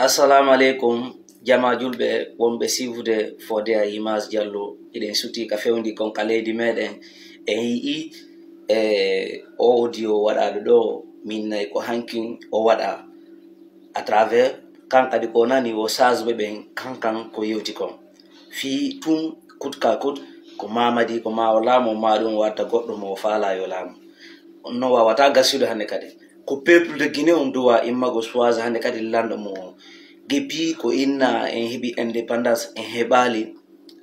Assalamu alaikum jama julɓe wonɓe sivude fode a Image Diallo eɗen suti ka fewndi kon ka leydi meɗen en yii o audio waɗaɗo ɗo min nayi ko hankin o waɗa à travers kankadi ko nani o sage ɓen kankan ko yewti kon fi tun kut ka kut ko mamadi ko ma o laamo ma ɗum watta goɗɗo mo faala yo laamu no wawata gasude hande kadi ko peuple de Guinée on dowa immago choise hande kadi lanɗo mo depuis ko inna en heɓi indépendance en heɓali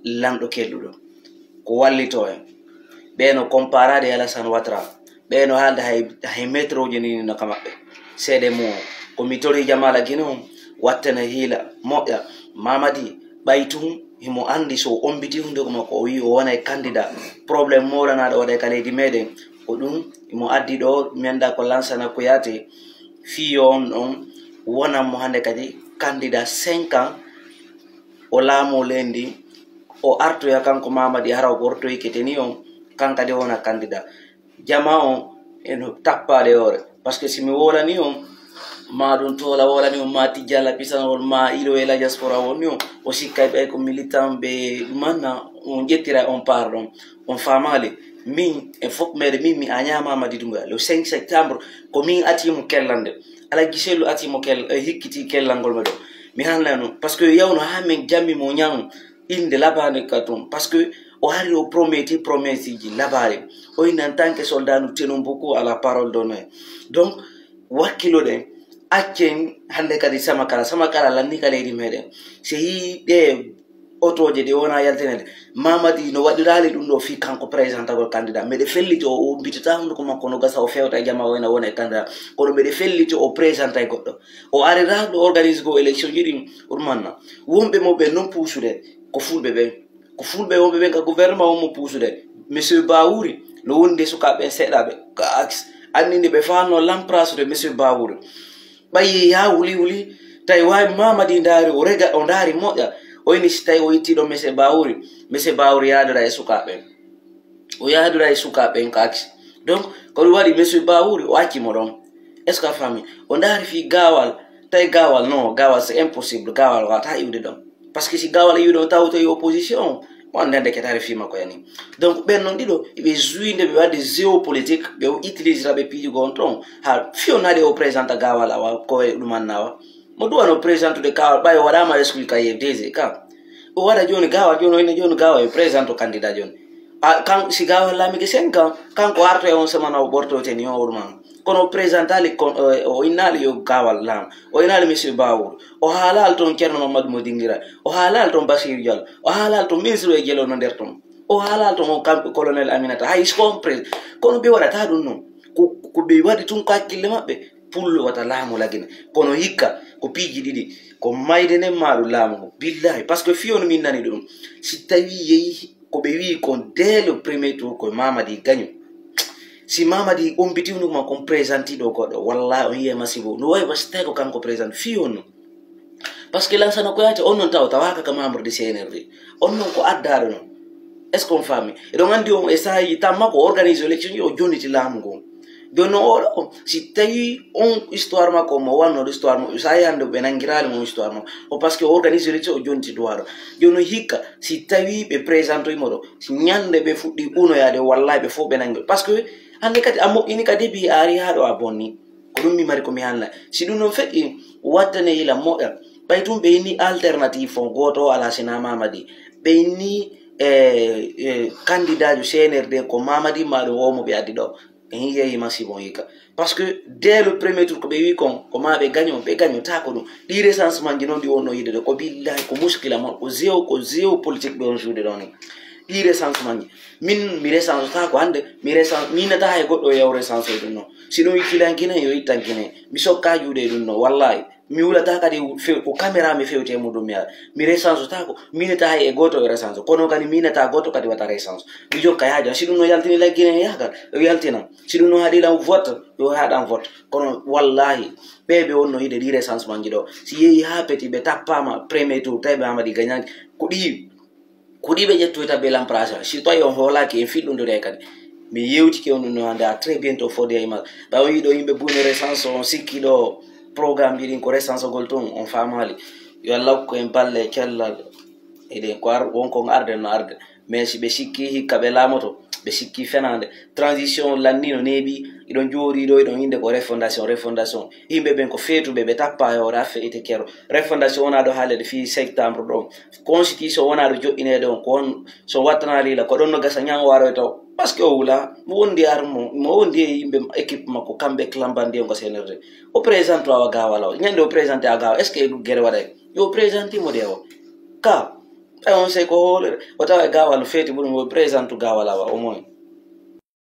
lanɗo kelluɗo ko wallito en ɓeno comparade Alassane Ouattara ɓeno haalde hay métre uji ni no ka maɓɓe seeɗe mum ko mi tori jamala Guinée on wattana hiila moƴƴa Mamadi ɓay tun himo andi so ombiti hunde ko makko o wi o wonay candidat probléme molanaɗo waɗay ka leydi meɗen ko ɗum imo addi ɗo menda ko Lansana Kouyaté fiyo on ɗon wonanmo hande kadi candidat 5 ans o laamo lendi o artoya kanko Mamadi hara o ɓortoyi keteni on kankadi wona candidat jama on eno tappade ore par ce que simi wolani on ma ɗum tola wolani on ma tijjala pisanol ma ilo e la diaspora woni on o sikkay ɓe ko militant ɓe ɗumanna on ƴettira on pardon on famali min e fof meɗe min mi aña Mamadi Doumbouya le 5 septembre ko min atimo kellande ala giselu atimo hikkiti kellangol me ɗo mi hanla non par ce que yawno ha min jammi mo ñam inde labade ka toon par ce que o hari o prometi ji labade o inde en tant que soldat nous tenons beaucoup à la parole d'honneur donc wakkilo ɗen accen hande kadi samakala lanni ka leydi meɗen so yi ɗe otoje ɗe wona yaltinede Mamadi no waɗirali ɗum ɗo fi kanko présentagol candidat mbeɗe felliti o mbitata hunduko makko no gasa o fewta e jama wayna wona e candidat kono mbeɗe felliti o présenta e goɗɗo o ariraɗo organise go élection ji ɗin ɗumanna wonɓe moɓe non puusude ko fulɓe ɓen wonɓe ɓen ka gouvernement wonmo puusude monsieur Bawouri no wondi sukaɓe ɓen seeɗaɓe ka axe andinde ɓe fanno l'emprase monsieur Bawouri ɓayi ha wuli tawi wawi Mamadi daari o daari moƴƴa o ini si tawi o yittiɗo monsieur Bawouri yadora e sukaɓe o yadora e sukaɓe ka axe donc ko ɗum waɗi monsieur Bawouri o accimo ɗon est ce que a fami o daari fi gawal tawi gawal non gawal c'est impossible gawal wata iwde ɗon par ce que si gawal iwde on taw tawi opposition on ndende ketare fi makko yani donc ɓen noon ɗiɗo ɓe juinde ɓe wadde géopolitique ɓe utilisera ɓe piijugo on ton ha fiyonade o présente gawal awa koye ɗumannawa mo duwano présente de gawal ɓay o waɗama rescule kaye DG ka o waɗa joni gawal joni o ine joni gawal e présente o candidat joni kan si gawal laamike 5 ans kanko arto e on semana o ɓortoteni o ɗuman kono o présentali o innali yo gawal laam o innali monsieur Bawour o haalal toon Ceerno Mamadou mo dingira o haalal toon Bassirou Diallo o haalal toon ministre e jelo no nder toon o haalal toon on kamɓe colonel Aminata hay compris kono ɓe waɗata ɗum noon ko ɓe waɗi tun ko hakkille maɓɓe pullo wata laamu lagina kono hikka ko piiji ɗiɗi ko maydenen maɗum laamu ngo billahi par ce que fiyono min nani ɗum si tawi yeehi ko ɓe wi kon dès le premier tour ko Mamadi gagne si Mamadi ombiti hunduko ma kon présentiɗo goɗɗo wallahi on yiye masibo no wawi wasi tawi ko kanko présente fiyon no par ce que Lansana Kouyaté on noon tawaka ka membre de CNRD on noon ko addaɗo noon est ce qu'on fami eɗon andi on e sahaji tamma ko organise élection ji o jonniti laamu ngon joni noon oɗo si tawi on histoire makko mo wannoɗo histoire mo sa yande ɓe nangirali mon histoire mo o par ce que o organise élection o jonti duwaɗo joni noon hikka si tawi ɓe présente imo ɗo si ñande ɓe fuɗɗi unoyade wallahi ɓe fof ɓe nangi par ce que hande kadi a moƴƴini ka début a ari haɗo a bonni ko ɗum mi mari komi hanla si ɗum noon feƴƴi wattane yila moƴƴa ɓay tum ɓe inni alternative on goto o ala sina Mamadi ɓe inni candidat ju CNRD ko Mamadi maɗum womo ɓe addi ɗo en yeehi masibon yika par ce que dès le premier tour ko ɓe wi kon ko ma ɓe gagne ta ko ɗum ɗi recensement ji noon ɗi wonno yide ɗo ko billahi ko muskila mon ko géopolitique ɓe on joude ɗon ni ɗi recensement ji min mi recense ta ko hande mi minata hay goɗɗo yaw recense ɗum noon si ɗum filankine yo ittankine mi sokka juuɗe ɗum noon wallahi mi wulata kadi ko caméra mi fewte muɗum mi ara mi recense ta ko minata hay e goto e recense kono kadi minata goto kadi wata recense mi jokka yaaja si ɗum no yaltini laggine yagal o yaltinam si ɗum no haɗiɗam vote yo haɗam vote kono wallahi ɓeɓe wonno yiide ɗi recensement ji ɗo si yeehi ha petit ɓe tappama premier tour tawi ɓe Mamadi gagnaki ko ɗi ɓe ƴettoyta be l'emprasa si tawi on hoolaki en fiɗɗodire kadi mi yewtike on ɗum no hande a très bientôt fode e Image ɓawi ɗo yimɓe buni recense on sikki ɗo programme ɗin ko resansogol ton on famali yo allah ko en balle cellal eɗen ko wonko arde no arde mais si ɓe sikki hikka ɓe laamoto ɓe sikki fenande transition lannino neeɓi iɗon joori ɗo iɗon inde ko refondation yimɓe ɓen ko feetuɓe ɓe tappa e hoore affe ite kero refondation wona ɗo haalede fi septembre ɗon constitution wona ɗo joƴƴineɗe on ko on so wattanalila ko ɗon no gasa ñawaroy taw par ce que o wula mo wondi armo mo wondi e yimɓe équipe makko kamɓe clambandi on ko senerde o présente awa gawala o ñande o présenté a gawa est ce que e ɗuggere waɗay yo présenté mo de o ka on sey ko hoolere o tawa e gawal no feeti ɓuɗum o présente gawalawa au moins